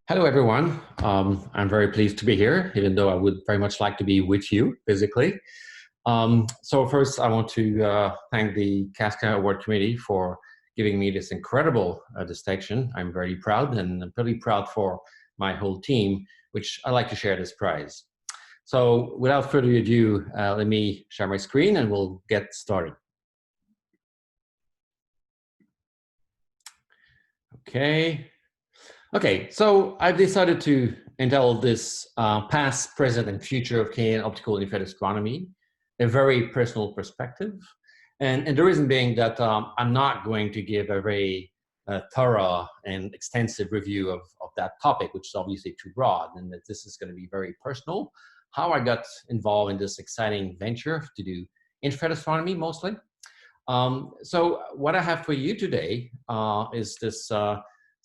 Hello, everyone. I'm very pleased to be here, even though I would very much like to be with you physically. So first, I want to thank the CASCA Award Committee for giving me this incredible distinction. I'm very proud, and I'm pretty proud for my whole team, which I like to share this prize. So without further ado, let me share my screen and we'll get started. Okay, so I've decided to entitle this Past, Present, and Future of Canadian Optical Infrared Astronomy, a very personal perspective. And the reason being that I'm not going to give a very thorough and extensive review of that topic, which is obviously too broad, and that this is going to be very personal. How I got involved in this exciting venture to do infrared astronomy mostly. So what I have for you today is this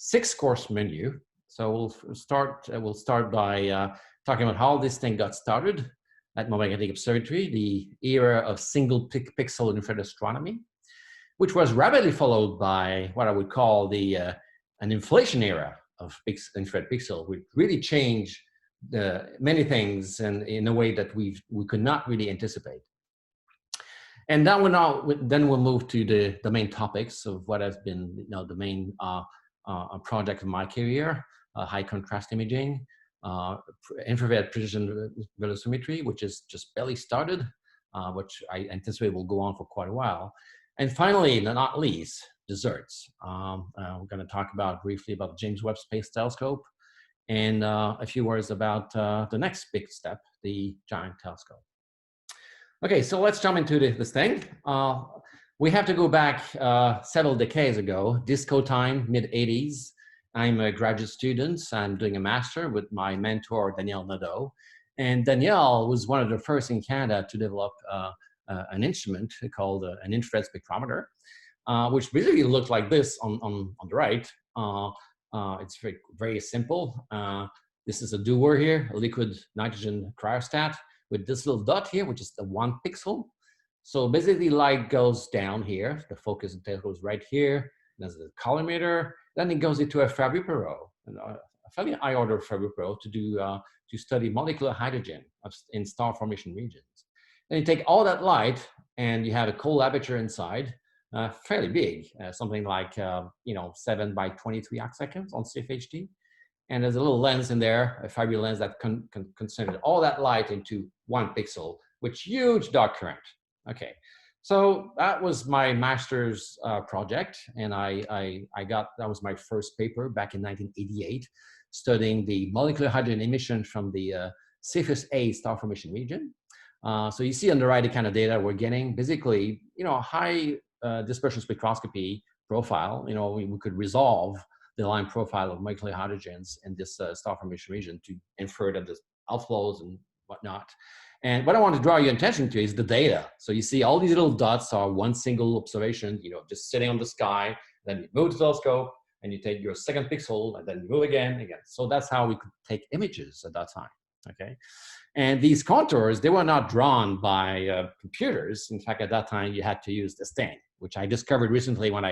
6-course menu. So we'll start by talking about how this thing got started at Mont Mégantic Observatory, the era of single pixel infrared astronomy, which was rapidly followed by what I would call an inflation era of infrared pixel, which really changed many things and in a way that we could not really anticipate. And then we'll move to the main topics of what has been the main project of my career, high contrast imaging, infrared precision velocimetry, which is just barely started, which I anticipate will go on for quite a while. And finally, not least, desserts. We're going to talk briefly about James Webb Space Telescope, and a few words about the next big step, the giant telescope. Okay, so let's jump into this thing. We have to go back several decades ago, disco time, mid-80s. I'm a graduate student. I'm doing a master with my mentor, René Doyon. And Danielle was one of the first in Canada to develop an instrument called an infrared spectrometer, which basically looked like this on the right. It's very, very simple. This is a doer here, a liquid nitrogen cryostat with this little dot here, which is the 1 pixel. So basically light goes down here, the focus goes right here, there's the collimator, then it goes into a Fabry-Perot, a fairly high order Fabry-Perot to study molecular hydrogen in star formation regions. Then you take all that light and you have a cold aperture inside, fairly big, something like 7 by 23 arcseconds on CFHD. And there's a little lens in there, a Fabry lens that concentrated all that light into 1 pixel with huge dark current. Okay, so that was my master's project, and that was my first paper back in 1988, studying the molecular hydrogen emission from the Cephus A star formation region. So you see on the right the kind of data we're getting. Basically, high dispersion spectroscopy profile. We could resolve the line profile of molecular hydrogens in this star formation region to infer that there's outflows and whatnot. And what I want to draw your attention to is the data. So you see all these little dots are one single observation, just sitting on the sky. Then you move the telescope and you take your 2nd pixel and then you move again. So that's how we could take images at that time, okay? And these contours, they were not drawn by computers. In fact, at that time, you had to use this thing, which I discovered recently when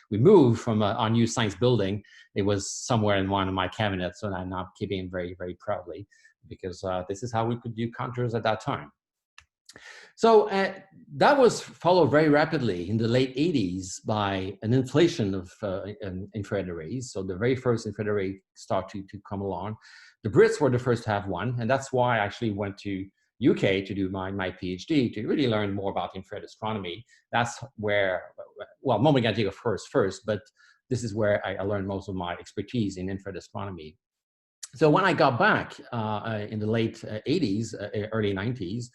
we moved from our new science building. It was somewhere in one of my cabinets, and I'm now keeping it very, very proudly, because this is how we could do contours at that time. So that was followed very rapidly in the late 80s by an inflation of infrared arrays. So the very first infrared array started to come along. The Brits were the first to have one, and that's why I actually went to UK to do my PhD, to really learn more about infrared astronomy. That's where, well, Mont Mégantic, of course, first, but this is where I learned most of my expertise in infrared astronomy. So when I got back in the late 80s, early 90s,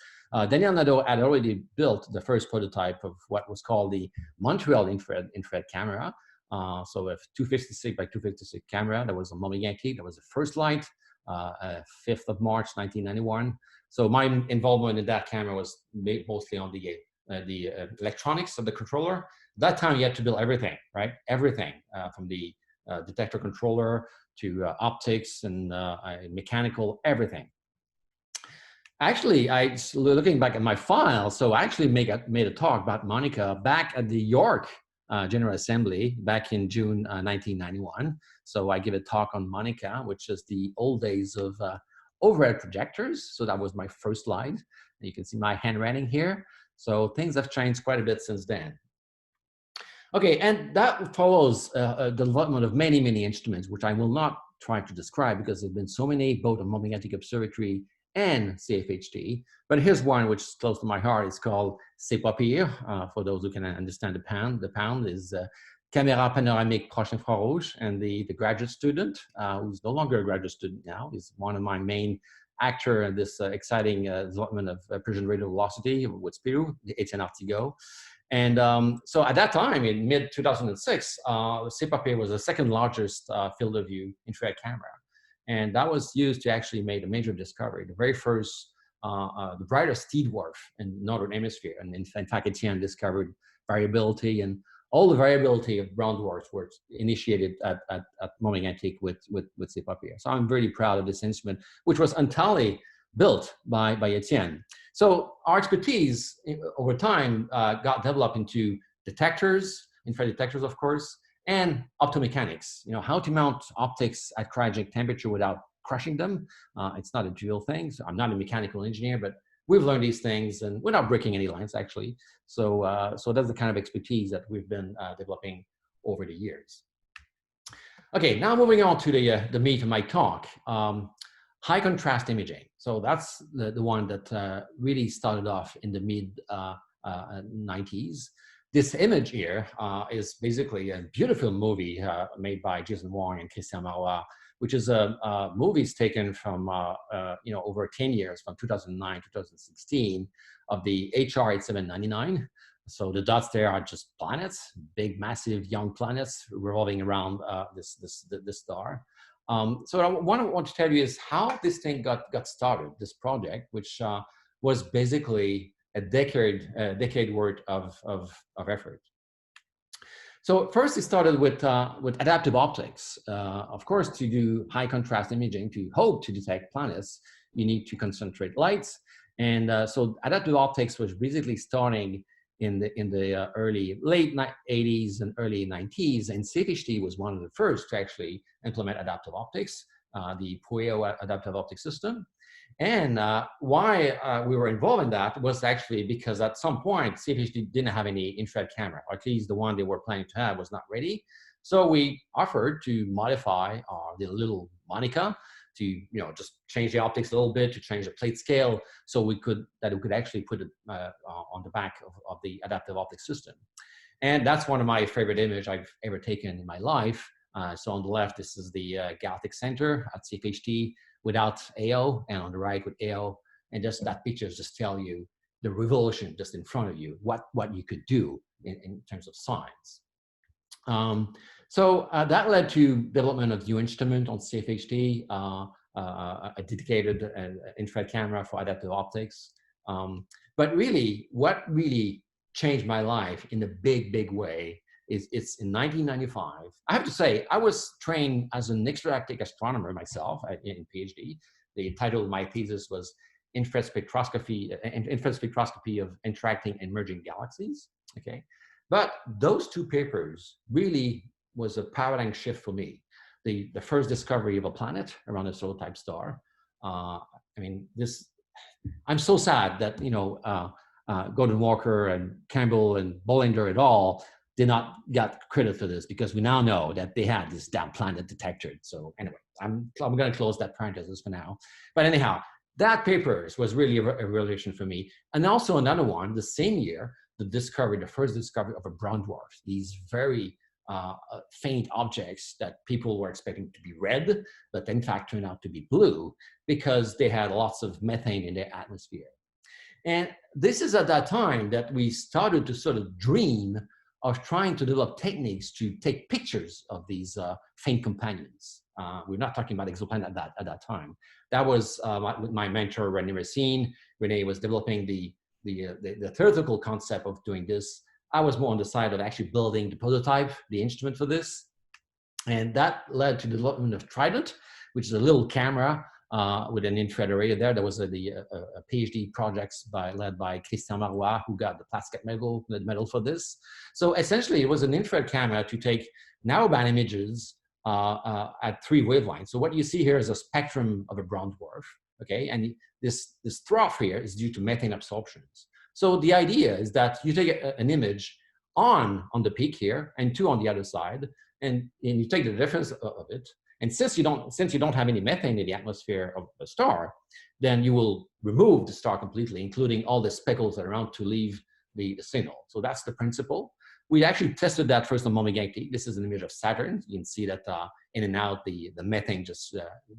Daniel Nadeau had already built the first prototype of what was called the MONtreal Infrared CAmera. So a 256 by 256 camera. That was a Mont Mégantic. That was the first light, 5th of March, 1991. So my involvement in that camera was mostly on the electronics of the controller. At that time, you had to build everything, right? Everything from the detector controller to optics and mechanical, everything. Actually, looking back at my file, so I actually made a talk about Monica back at the York General Assembly back in June 1991. So I give a talk on MONICA, which is the old days of overhead projectors. So that was my first slide. You can see my handwriting here. So things have changed quite a bit since then. Okay, and that follows the development of many, many instruments, which I will not try to describe because there have been so many, both on Mont Mégantic Observatory and CFHT. But here's one which is close to my heart. It's called CASCA, for those who can understand the pound. The pound is Caméra PAnoramique Proche-InfraRouge, and the graduate student, who's no longer a graduate student now, is one of my main actor in this exciting development of precision radial velocity with Spirou, the Etienne Artigot. And so at that time, in mid-2006, CASCA was the second largest field of view infrared camera. And that was used to actually make a major discovery, the very first, the brightest T dwarf in the Northern Hemisphere. And in fact, Etienne discovered variability, and all the variability of brown dwarfs were initiated at Mont Mégantic with CASCA. So I'm very proud of this instrument, which was entirely built by Etienne. So our expertise over time got developed into detectors, infrared detectors, of course, and optomechanics. You know, how to mount optics at cryogenic temperature without crushing them. It's not a trivial thing. So I'm not a mechanical engineer, but we've learned these things and without breaking any lines, actually. So, so that's the kind of expertise that we've been developing over the years. Okay, now moving on to the meat of my talk. High contrast imaging. So that's the one that really started off in the mid-90s. This image here is basically a beautiful movie made by Jason Wong and Christian Marois, which is movies taken from you know, over 10 years, from 2009 to 2016, of the HR 8799. So the dots there are just planets, big, massive, young planets revolving around this star. So what I want to tell you is how this thing got started, this project, which was basically a decade worth of effort. So first it started with adaptive optics. Of course, to do high contrast imaging, to hope to detect planets, you need to concentrate lights. And so adaptive optics was basically starting in the late 80s and early 90s, and CFHT was one of the first to actually implement adaptive optics, the POEO adaptive optics system. And why we were involved in that was actually because at some point CFHT didn't have any infrared camera, or at least the one they were planning to have was not ready. So we offered to modify the little MONICA to just change the optics a little bit, to change the plate scale, so we could actually put it on the back of the adaptive optics system. And that's one of my favorite images I've ever taken in my life. So on the left, this is the Galactic Center at CFHT without AO, and on the right with AO. And just that pictures just tell you the revolution just in front of you, what you could do in terms of science. So that led to development of new instrument on CFHT, a dedicated infrared camera for adaptive optics. But really, what really changed my life in a big way is it's in 1995. I have to say, I was trained as an extragalactic astronomer myself in PhD. The title of my thesis was infrared spectroscopy of interacting and merging galaxies. Okay, but those two papers really was a paradigm shift for me. The first discovery of a planet around a solar type star. I mean, I'm so sad that Gordon Walker and Campbell and Bollinger et al. Did not get credit for this, because we now know that they had this damn planet detected. So anyway, I'm going to close that parenthesis for now. But anyhow, that paper was really a revelation for me. And also another one, the same year, the first discovery of a brown dwarf. These very faint objects that people were expecting to be red, but in fact turned out to be blue because they had lots of methane in their atmosphere. And this is at that time that we started to sort of dream of trying to develop techniques to take pictures of these faint companions. We're not talking about exoplanets at that time. That was with my mentor, René Doyon. René was developing the theoretical concept of doing this. I was more on the side of actually building the prototype, the instrument for this. And that led to the development of Trident, which is a little camera with an infrared array there. There was a PhD projects led by Christian Marois, who got the Plasket medal for this. So essentially, it was an infrared camera to take narrowband images at 3 wavelengths. So what you see here is a spectrum of a brown dwarf, okay? And this trough here is due to methane absorptions. So the idea is that you take an image on the peak here and 2 on the other side, and you take the difference of it. And since you don't have any methane in the atmosphere of a star, then you will remove the star completely, including all the speckles around to leave the signal. So that's the principle. We actually tested that first on Mont Mégantic. This is an image of Saturn. You can see that in and out, the methane just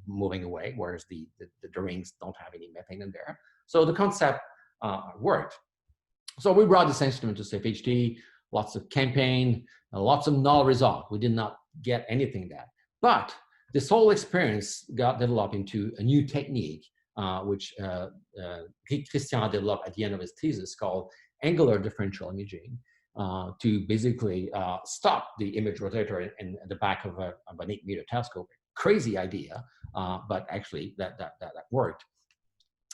moving away, whereas the rings don't have any methane in there. So the concept worked. So we brought this instrument to SafeHD, lots of campaign, lots of null result. We did not get anything there. But this whole experience got developed into a new technique, which Christian developed at the end of his thesis, called angular differential imaging, to basically stop the image rotator in the back of an 8-meter telescope. Crazy idea, but actually that worked.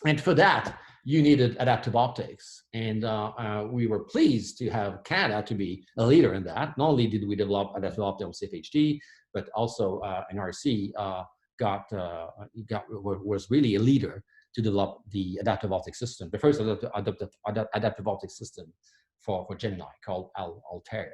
And for that, you needed adaptive optics. And we were pleased to have Canada to be a leader in that. Not only did we develop adaptive optics on SafeHD, but also NRC was really a leader to develop the adaptive optics system, the first adaptive optics system for Gemini, called Altair.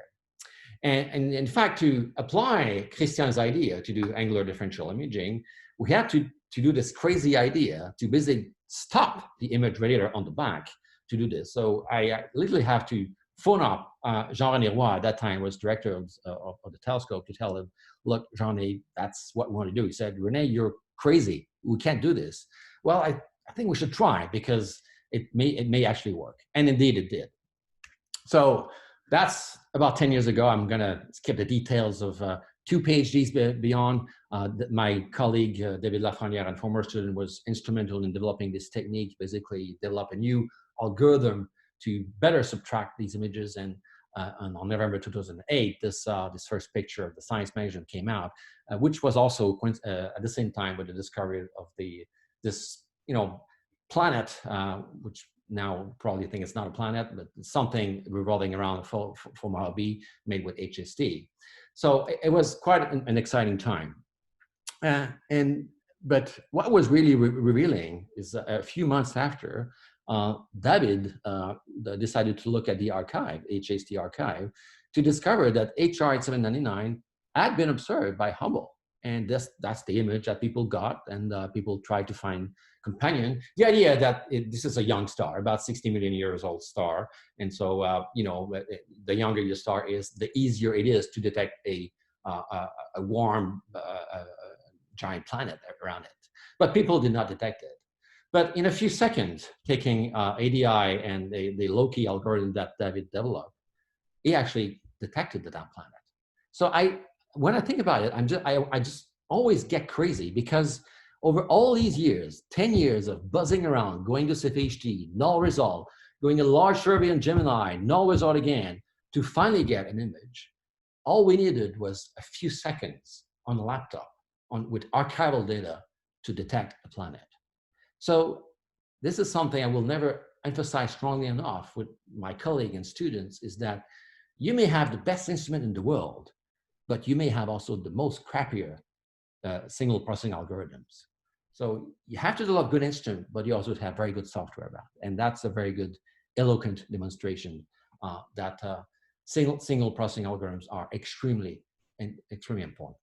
And in fact, to apply Christian's idea to do angular differential imaging, we had to do this crazy idea to basically stop the image radiator on the back to do this. So I literally have to phone up Jean-René Roy, at that time was director of the telescope, to tell him, look, Jean-René, that's what we want to do. He said, René, you're crazy. We can't do this. Well, I think we should try, because it may actually work. And indeed it did. So that's about 10 years ago. I'm going to skip the details of 2 PhDs beyond. My colleague, David Lafrenière, and former student, was instrumental in developing this technique, basically develop a new algorithm to better subtract these images. And on November 2008, this first picture of the science magazine came out, which was also at the same time with the discovery of this planet, which now probably think it's not a planet, but something revolving around Formula B made with HST. So it was quite an exciting time. But what was really revealing is a few months after, David decided to look at the archive, HST archive, to discover that HR 8799 had been observed by Hubble. And that's the image that people got, and people tried to find companion. The idea that this is a young star, about 60 million years old star. And so, the younger your star is, the easier it is to detect a warm giant planet around it. But people did not detect it. But in a few seconds, taking ADI and the Loki algorithm that David developed, he actually detected that planet. So when I think about it, I just always get crazy, because over all these years, 10 years of buzzing around, going to SafeHD, null result, going a large survey on Gemini, null result again, to finally get an image, all we needed was a few seconds on a laptop with archival data to detect a planet. So this is something I will never emphasize strongly enough with my colleagues and students, is that you may have the best instrument in the world, but you may have also the most crappier signal processing algorithms. So you have to develop good instrument, but you also have very good software about it. And that's a very good, eloquent demonstration that signal processing algorithms are extremely important.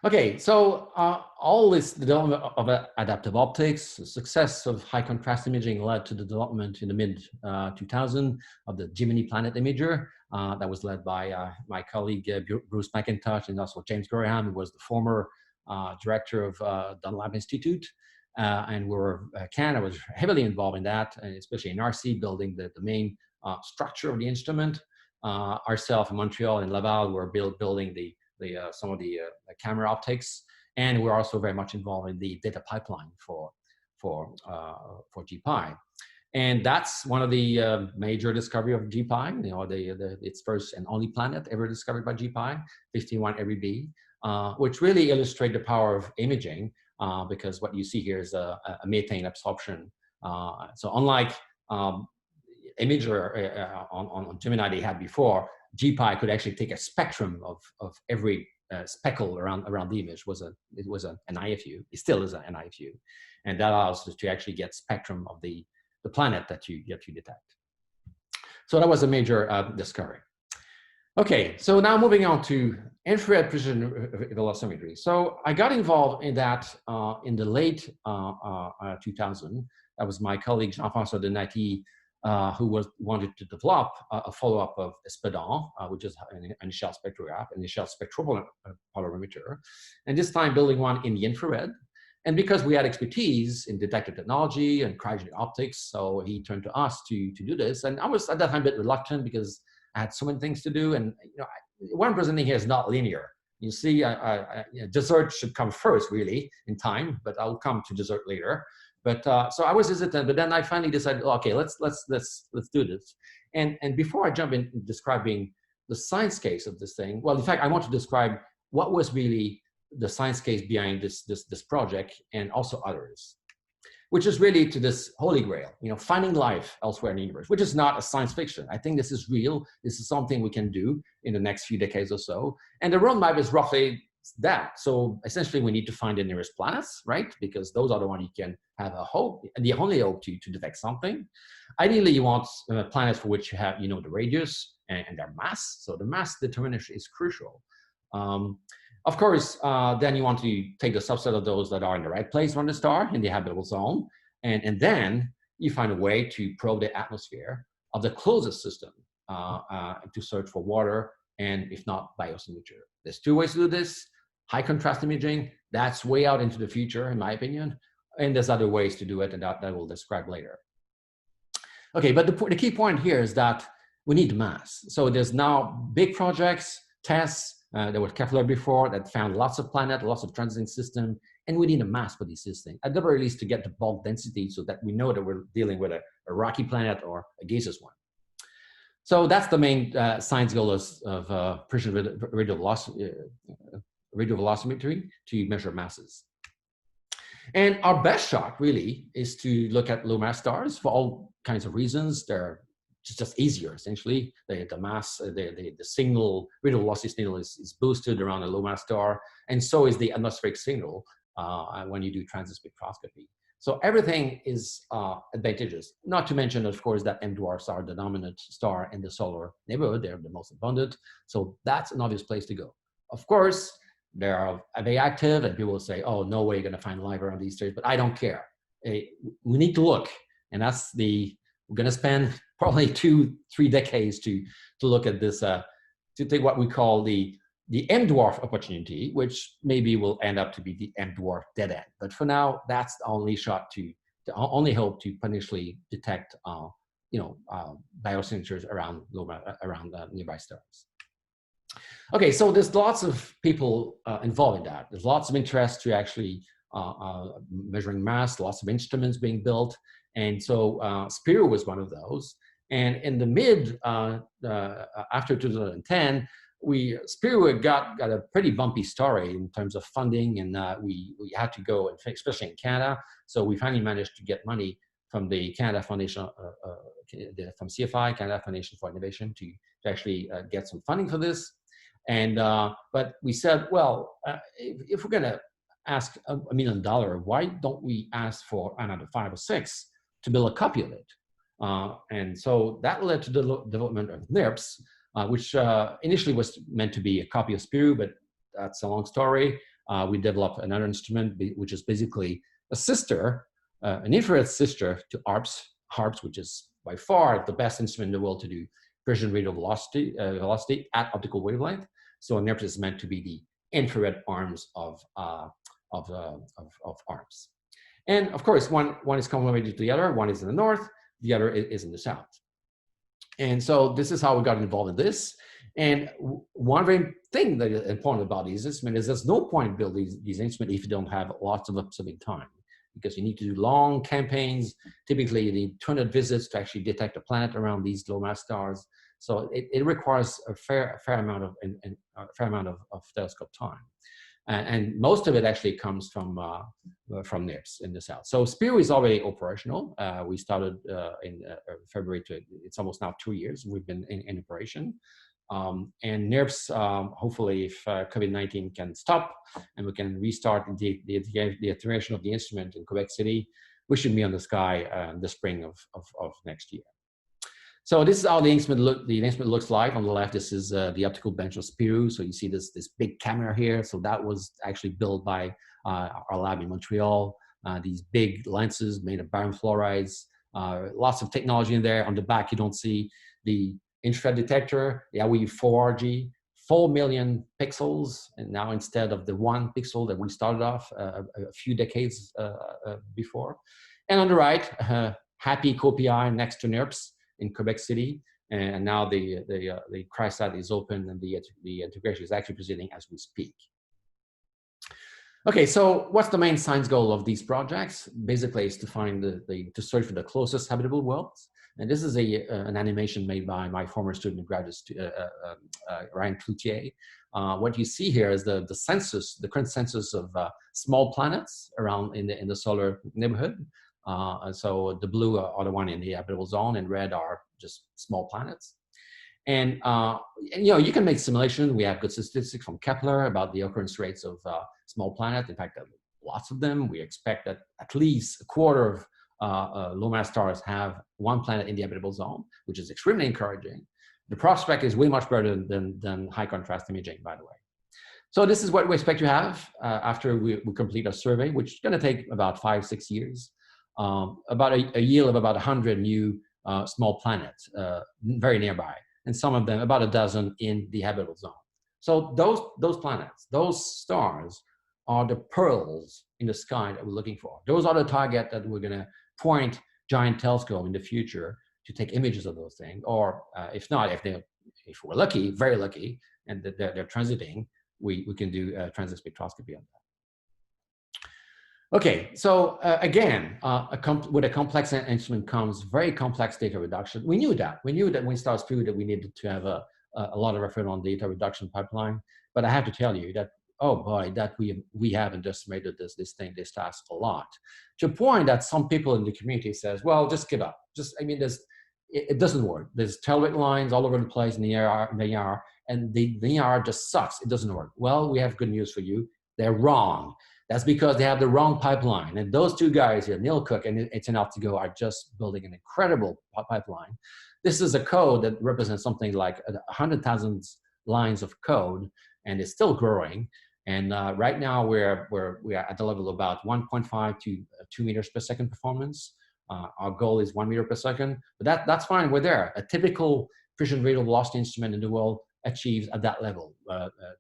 Okay, so all this development of adaptive optics, the success of high contrast imaging led to the development in the mid-2000 of the Gemini Planet Imager that was led by my colleague Bruce McIntosh, and also James Graham, who was the former director of Dunlap Institute. And Canada was heavily involved in that, especially in RC, building the main structure of the instrument. Ourselves in Montreal and Laval were building some of the camera optics, and we're also very much involved in the data pipeline for GPI. And that's one of the major discovery of GPI. Its first and only planet ever discovered by GPI, 51 Eris b, which really illustrate the power of imaging because what you see here is a methane absorption. So unlike imager on Gemini they had before, GPI could actually take a spectrum of every speckle around the image. It was an IFU. It still is an IFU, and that allows us to actually get spectrum of the planet that you detect. So that was a major discovery. Okay, so now moving on to infrared precision velocimetry. So I got involved in that in the late 2000. That was my colleague Jean-François Donati, who wanted to develop a follow-up of SPEDAN, which is an initial spectrograph, initial spectropolarimètre, and this time building one in the infrared. And because we had expertise in detector technology and cryogenic optics, so he turned to us to do this. And I was at that time a bit reluctant because I had so many things to do. And what I'm presenting here is not linear. You see, dessert should come first, really, in time, but I'll come to dessert later. But so I was hesitant, but then I finally decided, okay, let's do this. And before I jump in describing the science case of this thing, well, in fact, I want to describe what was really the science case behind this project and also others, which is really to this holy grail, finding life elsewhere in the universe, which is not a science fiction. I think this is real. This is something we can do in the next few decades or so. And the roadmap is roughly that. So essentially we need to find the nearest planets, right? Because those are the ones you can have a hope, the only hope to detect something. Ideally, you want planets for which you have, the radius and their mass. So the mass determination is crucial. Of course, then you want to take the subset of those that are in the right place around the star in the habitable zone. And then you find a way to probe the atmosphere of the closest system to search for water and, if not, biosignature. There's two ways to do this. High contrast imaging, that's way out into the future, in my opinion. And there's other ways to do it, and that we'll describe later. Okay, but the key point here is that we need mass. So there's now big projects, tests. There was Kepler before that found lots of planets, lots of transiting systems, and we need a mass for these systems. At the very least, to get the bulk density so that we know that we're dealing with a rocky planet or a gaseous one. So that's the main science goal of precision radial velocimetry to measure masses. And our best shot really is to look at low mass stars for all kinds of reasons. They're just easier, essentially. The mass, the signal, radial velocity signal is boosted around a low mass star, and so is the atmospheric signal when you do transit spectroscopy. So everything is advantageous. Not to mention, of course, that M dwarfs are the dominant star in the solar neighborhood. They're the most abundant. So that's an obvious place to go. Of course, they are very active, and people will say, oh, no way you're going to find life around these stars, but I don't care. We need to look, and we're going to spend probably 2-3 decades to look at this, to take what we call the M dwarf opportunity, which maybe will end up to be the M dwarf dead end. But for now, that's the only shot the only hope to potentially detect, biosignatures around nearby stars. Okay, so there's lots of people involved in that. There's lots of interest to actually measuring mass, lots of instruments being built. And so Spirou was one of those. And in the after 2010, Spirou got a pretty bumpy story in terms of funding, and we had to go, especially in Canada. So we finally managed to get money from the Canada Foundation, from CFI, Canada Foundation for Innovation, to actually get some funding for this. And but we said, well, if we're going to ask $1 million, why don't we ask for another 5 or 6 to build a copy of it? And so that led to the development of NIRISS, which initially was meant to be a copy of Spirou, but that's a long story. We developed another instrument, which is basically a sister, an infrared sister to HARPS, which is by far the best instrument in the world to do precision radial velocity at optical wavelength. So NIRISS is meant to be the infrared arms of ARPS. And of course, one is complementary to the other. One is in the north, the other is in the south. And so this is how we got involved in this. And one very thing that is important about these instruments is there's no point building these instruments if you don't have lots of observing time, because you need to do long campaigns. Typically, you need 200 visits to actually detect a planet around these low mass stars. So it requires a fair amount of telescope time. and most of it actually comes from NIRISS in the south. So Spirou is already operational. We started in February. It's almost now 2 years. We've been in operation. And NIRISS, hopefully, if COVID-19 can stop and we can restart the integration of the instrument in Quebec City, we should be on the sky in the spring of next year. So this is how the instrument looks like. On the left, this is the optical bench of Spirou. So you see this big camera here. So that was actually built by our lab in Montreal. These big lenses made of barium fluorides. Lots of technology in there. On the back, you don't see the infrared detector, the AWI-4RG, 4 million pixels, and now instead of the 1 pixel that we started off a few decades before. And on the right, happy COPI next to NIRISS in Quebec City, and now the CRISAT is open and the integration is actually proceeding as we speak. Okay, so what's the main science goal of these projects? Basically, is to find to search for the closest habitable worlds. And this is an animation made by my former student and graduate Ryan Cloutier. What you see here is the census, the current census of small planets around in the solar neighborhood. So the blue are the one in the habitable zone, and red are just small planets. And you know, you can make simulations. We have good statistics from Kepler about the occurrence rates of small planets. In fact, lots of them. We expect that at least a quarter of low mass stars have 1 planet in the habitable zone, which is extremely encouraging. The prospect is way much better than high contrast imaging, by the way. So this is what we expect to have after we complete our survey, which is going to take about 5-6 years. About a yield of about 100 new small planets very nearby, and some of them about a dozen in the habitable zone. So those planets, those stars, are the pearls in the sky that we're looking for. Those are the target that we're going to point giant telescope in the future to take images of those things, or if not, if we're lucky, very lucky, and they're transiting, we can do transit spectroscopy on that. Okay, so again, with a complex instrument comes very complex data reduction. We knew that. We knew that when we started Spirou that we needed to have a lot of effort on data reduction pipeline. But I have to tell you that, oh boy, that we have underestimated this task a lot. To a point that some people in the community says, well, just give up. I mean, it doesn't work. There's television lines all over the place in the AR, and the AR just sucks. It doesn't work. Well, we have good news for you. They're wrong. That's because they have the wrong pipeline. And those two guys here, Neil Cook and It's Enough to Go, are just building an incredible pipeline. This is a code that represents something like 100,000 lines of code, and it's still growing. And right now we are at the level of about 1.5 to 2 meters per second performance. Our goal is 1 meter per second, but that's fine. We're there. A typical precision radial velocity instrument in the world achieves at that level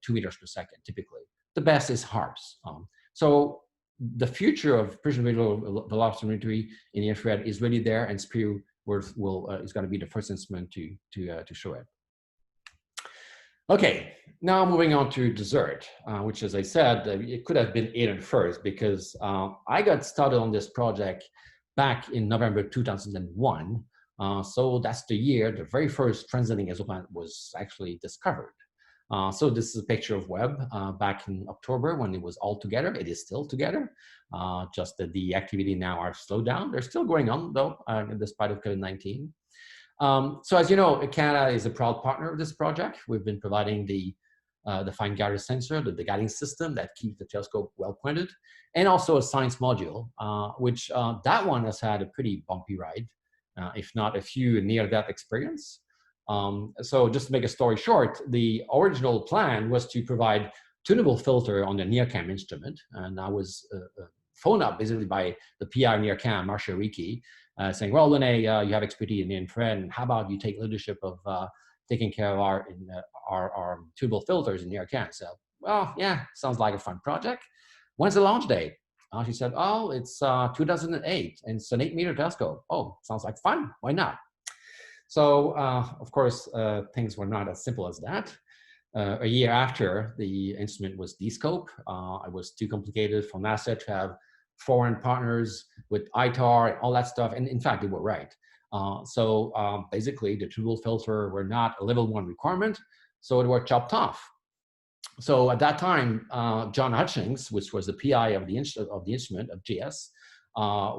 2 meters per second, typically. The best is HARPS. So the future of precision radial velocimetry in the infrared is really there, and Spirou is going to be the first instrument to show it. Okay, now moving on to dessert, which, as I said, it could have been eaten first, because I got started on this project back in November 2001. So that's the year the very first transiting exoplanet was actually discovered. So this is a picture of Webb back in October when it was all together. It is still together, just that the activity now are slowed down. They're still going on though, despite of COVID-19. So as you know, Canada is a proud partner of this project. We've been providing the fine guided sensor, the guiding system that keeps the telescope well pointed, and also a science module, which that one has had a pretty bumpy ride, if not a few near-death experience. So just to make a story short, the original plan was to provide tunable filter on the NIRCam instrument, and I was phoned up basically by the PI NIRCam, Marcia Ricci, saying, well, René, you have expertise in the infrared, and how about you take leadership of taking care of our tunable filters in NIRCam? So, well, yeah, sounds like a fun project. When's the launch date? She said, oh, it's 2008, and it's an 8-meter telescope. Oh, sounds like fun. Why not? So, of course, things were not as simple as that. A year after the instrument was descoped, it was too complicated for NASA to have foreign partners with ITAR and all that stuff. And in fact, they were right. So basically, the tunable filter were not a level 1 requirement, so it were chopped off. So at that time, John Hutchings, which was the PI of the instrument of GS,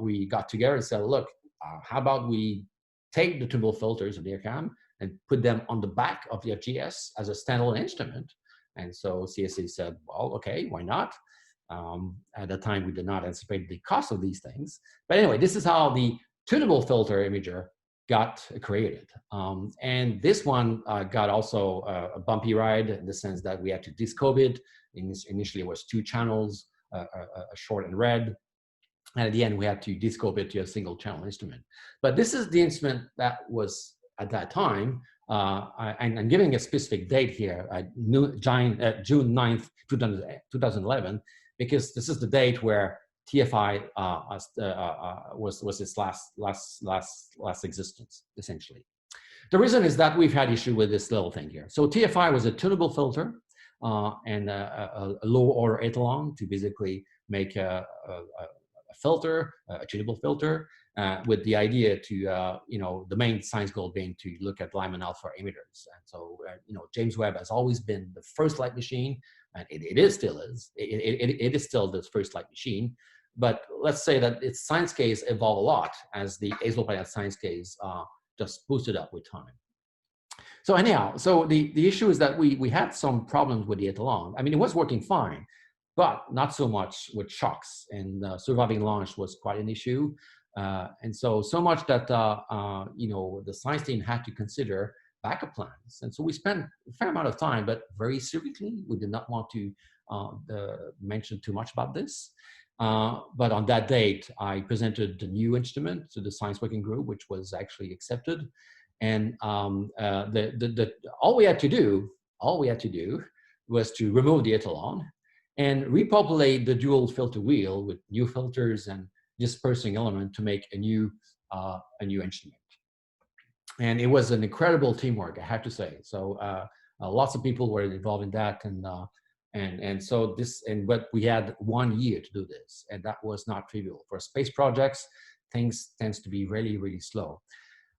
we got together and said, look, how about we take the tunable filters of NIRCam and put them on the back of the FGS as a standalone instrument. And so CSC said, well, okay, why not? At the time, we did not anticipate the cost of these things. But anyway, this is how the tunable filter imager got created. And this one got also a bumpy ride in the sense that we had to descope it. Initially, it was 2 channels, a short and red. And at the end, we had to descope it to a single channel instrument. But this is the instrument that was at that time, and I'm giving a specific date here, June 9th, 2011, because this is the date where TFI was its last existence, essentially. The reason is that we've had issue with this little thing here. So TFI was a tunable filter and a low order echelon to basically make a filter, a tunable filter, with the idea to, the main science goal being to look at Lyman alpha emitters. And so, James Webb has always been the first light machine, and it is still the first light machine. But let's say that its science case evolved a lot as the exoplanet science case just boosted up with time. So anyhow, so the issue is that we had some problems with the echelon. I mean, it was working fine, but not so much with shocks, and surviving launch was quite an issue. And so much that, the science team had to consider backup plans. And so we spent a fair amount of time, but very secretly, we did not want to mention too much about this. But on that date, I presented the new instrument to the science working group, which was actually accepted. And all we had to do was to remove the echelon and repopulate the dual filter wheel with new filters and dispersing element to make a new instrument. And it was an incredible teamwork, I have to say. So lots of people were involved in that, but we had 1 year to do this, and that was not trivial. For space projects, things tends to be really, really slow.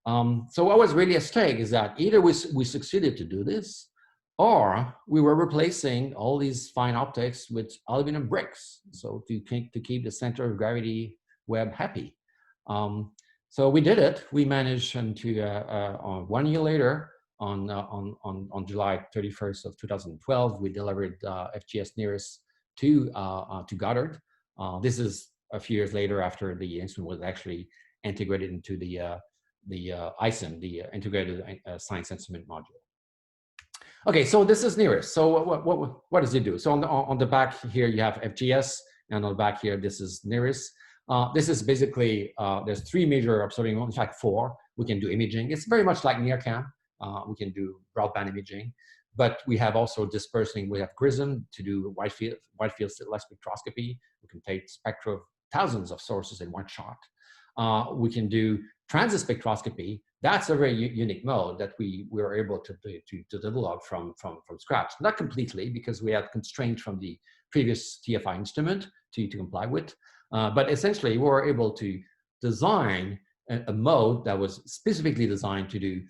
So what was really at stake is that either we succeeded to do this, or we were replacing all these fine optics with aluminum bricks, so to keep the center of gravity Webb happy. So we did it. We managed, and to 1 year later, on July 31st of 2012, we delivered FGS NIRISS to Goddard. This is a few years later, after the instrument was actually integrated into the ISIM, the Integrated Science Instrument Module. Okay, so this is NIRISS. So what does it do? So on the back here, you have FGS, and on the back here, this is NIRISS. This is basically, there's 3 major observing modes, in fact 4. We can do imaging. It's very much like NIRCam. We can do broadband imaging, but we have also dispersing. We have GRISM to do wide field slitless spectroscopy. We can take spectra of thousands of sources in one shot. We can do transit spectroscopy. That's a very unique mode that we were able to develop from scratch. Not completely, because we had constraints from the previous TFI instrument to comply with. But essentially, we were able to design a mode that was specifically designed to do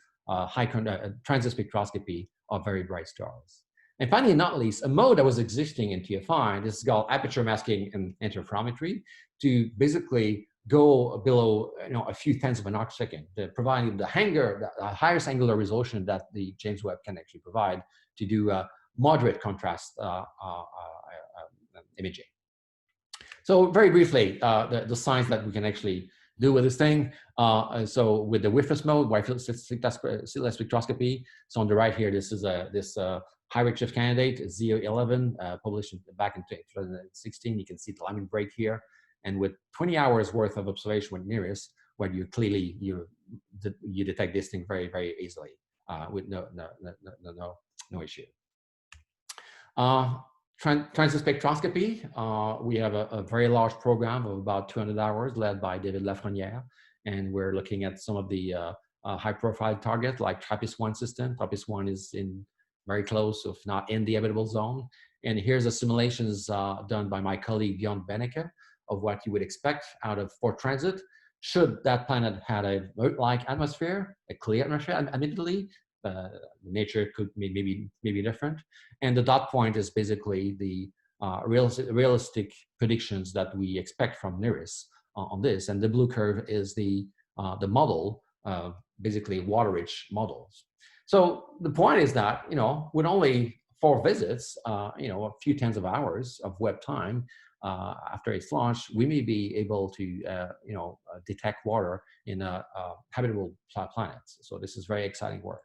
transit spectroscopy of very bright stars. And finally, not least, a mode that was existing in TFI, this is called aperture masking and interferometry, to basically go below a few tenths of an arcsecond, providing the highest angular resolution that the James Webb can actually provide to do moderate contrast imaging. So very briefly, the science that we can actually do with this thing. So with the WIFS mode, wide field slitless spectroscopy. So on the right here, this is this high redshift candidate, ZO11, published back in 2016. You can see the Lyman break here. And with 20 hours worth of observation with NIRISS, where you clearly you detect this thing very, very easily with no issue. Transit spectroscopy, we have a very large program of about 200 hours led by David Lafreniere, and we're looking at some of the high-profile targets like TRAPPIST-1 system. TRAPPIST-1 is very close, if not in the habitable zone. And here's the simulations done by my colleague Bjorn Benneke of what you would expect out of for transit. Should that planet had a Earth-like atmosphere, a clear atmosphere, admittedly, nature could maybe different. And the dot point is basically the realistic predictions that we expect from NIRISS on this. And the blue curve is the model, basically water-rich models. So the point is that, with only 4 visits, a few tens of hours of Webb time after its launch, we may be able to, detect water in habitable planets. So this is very exciting work.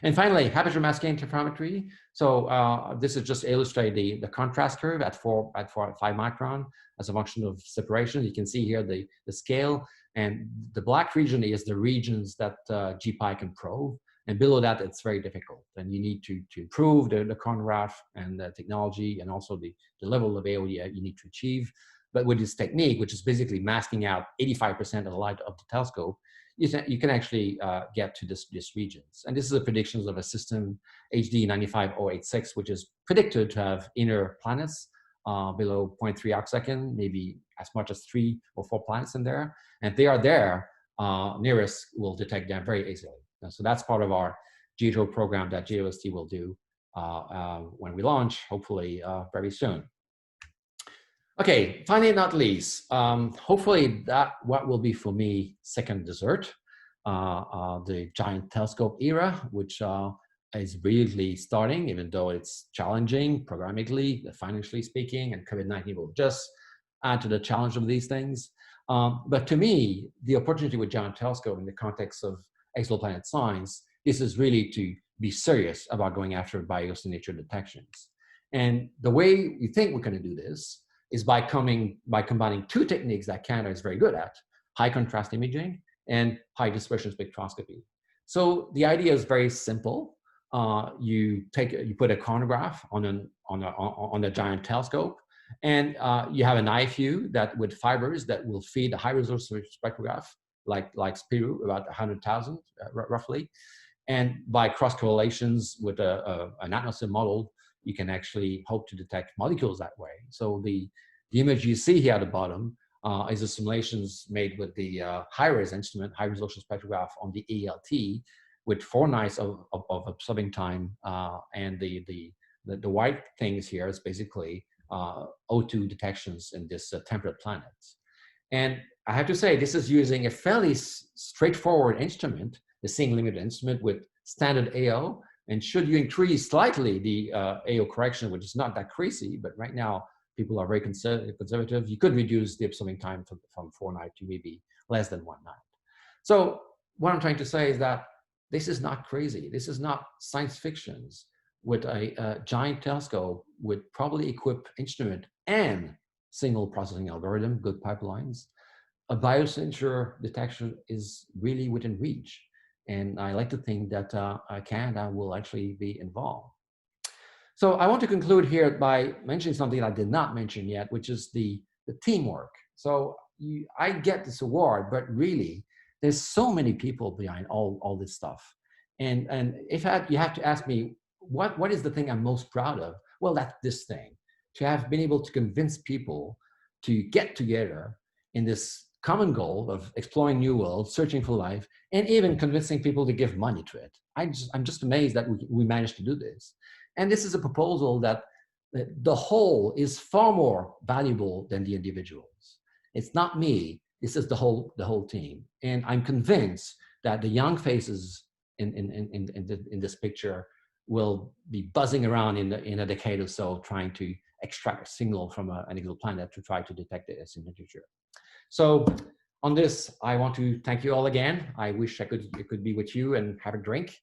And finally, aperture masking interferometry. So this is just illustrate the contrast curve at 5 micron as a function of separation. You can see here the scale, and the black region is the regions that GPI can probe. And below that, it's very difficult. And you need to improve the chronograph and the technology, and also the level of AOD you need to achieve. But with this technique, which is basically masking out 85% of the light of the telescope, you can actually get to these regions. And this is the predictions of a system, HD 95086, which is predicted to have inner planets below 0.3 arcsecond, maybe as much as 3 or 4 planets in there. And if they are there, NIRISS will detect them very easily. So that's part of our GEO program that JOST will do when we launch, hopefully very soon. Okay, finally, not least, hopefully what will be for me second dessert, the giant telescope era, which is really starting, even though it's challenging programmatically, financially speaking, and COVID-19 will just add to the challenge of these things. But to me, the opportunity with giant telescope in the context of exoplanet science, this is really to be serious about going after biosignature detections. And the way we think we're going to do this is by combining 2 techniques that Canada is very good at: high contrast imaging and high dispersion spectroscopy. So the idea is very simple. You put a chronograph on a giant telescope, and you have an IFU that with fibers that will feed a high resolution spectrograph like Spirou, about 100,000 roughly. And by cross correlations with an atmosphere model, you can actually hope to detect molecules that way. So the image you see here at the bottom is the simulations made with the high-res instrument, high resolution spectrograph on the ELT, with 4 nights of observing time. And the white things here is basically O2 detections in this temperate planet. And I have to say, this is using a fairly straightforward instrument, the single limit instrument with standard AO. And should you increase slightly the AO correction, which is not that crazy, but right now people are very conservative, you could reduce the observing time from 4 nights to maybe less than 1 night. So what I'm trying to say is that this is not crazy. This is not science fiction. With a giant telescope with probably equipped instrument and single processing algorithm, good pipelines, a biosignature detection is really within reach. And I like to think that Canada will actually be involved. So I want to conclude here by mentioning something I did not mention yet, which is the teamwork. So I get this award, but really there's so many people behind all this stuff. And if you have to ask me, what is the thing I'm most proud of? Well, that's this thing, to have been able to convince people to get together in this common goal of exploring new worlds, searching for life, and even convincing people to give money to it. I'm just amazed that we managed to do this. And this is a proposal that the whole is far more valuable than the individuals. It's not me, this is the whole team. And I'm convinced that the young faces in this picture will be buzzing around in a decade or so, trying to extract a signal from an exoplanet to try to detect a signature. So on this, I want to thank you all again. I wish I could be with you and have a drink.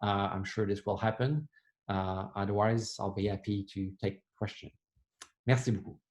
I'm sure this will happen. Otherwise, I'll be happy to take questions. Merci beaucoup.